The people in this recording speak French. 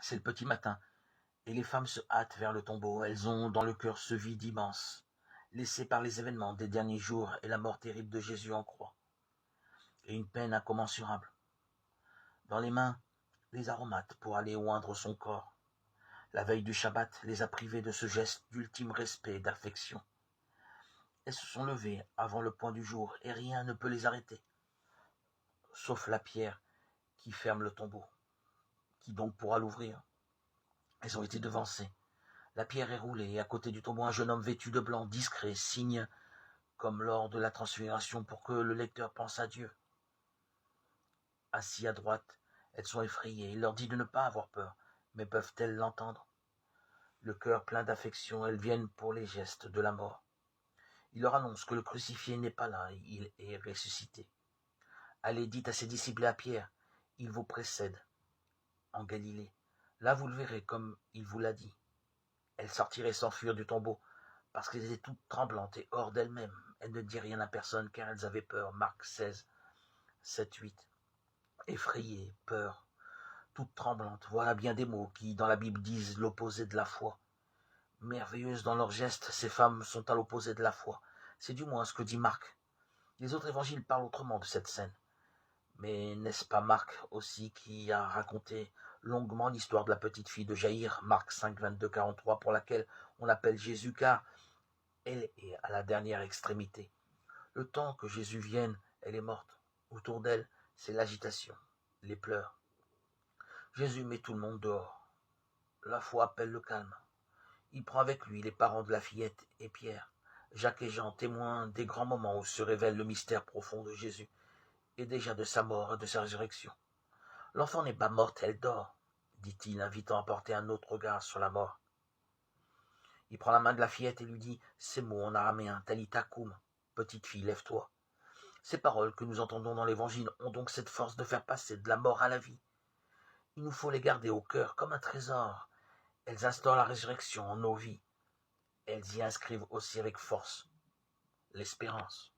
C'est le petit matin, et les femmes se hâtent vers le tombeau. Elles ont dans le cœur ce vide immense, laissé par les événements des derniers jours et la mort terrible de Jésus en croix, et une peine incommensurable. Dans les mains, les aromates pour aller oindre son corps. La veille du Shabbat les a privées de ce geste d'ultime respect et d'affection. Elles se sont levées avant le point du jour, et rien ne peut les arrêter, sauf la pierre qui ferme le tombeau. Qui donc pourra l'ouvrir? Elles ont été devancées. La pierre est roulée, et à côté du tombeau, un jeune homme vêtu de blanc, discret, signe, comme lors de la transfiguration, pour que le lecteur pense à Dieu. Assis à droite, elles sont effrayées. Il leur dit de ne pas avoir peur, mais peuvent-elles l'entendre? Le cœur plein d'affection, elles viennent pour les gestes de la mort. Il leur annonce que le crucifié n'est pas là, il est ressuscité. Allez, dites à ses disciples et à Pierre, il vous précède en Galilée. Là, vous le verrez comme il vous l'a dit. Elles sortiraient sans fuir du tombeau, parce qu'elles étaient toutes tremblantes et hors d'elles-mêmes. Elles ne dirent rien à personne, car elles avaient peur. Marc 16, 7, 8. Effrayées, peur, toutes tremblantes. Voilà bien des mots qui, dans la Bible, disent l'opposé de la foi. Merveilleuses dans leurs gestes, ces femmes sont à l'opposé de la foi. C'est du moins ce que dit Marc. Les autres évangiles parlent autrement de cette scène. Mais n'est-ce pas Marc aussi qui a raconté longuement l'histoire de la petite fille de Jaïr, Marc 5, 22, 43, pour laquelle on appelle Jésus, car elle est à la dernière extrémité. Le temps que Jésus vienne, elle est morte. Autour d'elle, c'est l'agitation, les pleurs. Jésus met tout le monde dehors. La foi appelle le calme. Il prend avec lui les parents de la fillette et Pierre, Jacques et Jean, témoins des grands moments où se révèle le mystère profond de Jésus, et déjà de sa mort et de sa résurrection. L'enfant n'est pas morte, elle dort, dit-il, invitant à porter un autre regard sur la mort. Il prend la main de la fillette et lui dit ces mots en araméen, Talita koum, petite fille, lève-toi. Ces paroles que nous entendons dans l'Évangile ont donc cette force de faire passer de la mort à la vie. Il nous faut les garder au cœur comme un trésor. Elles instaurent la résurrection en nos vies. Elles y inscrivent aussi avec force l'espérance.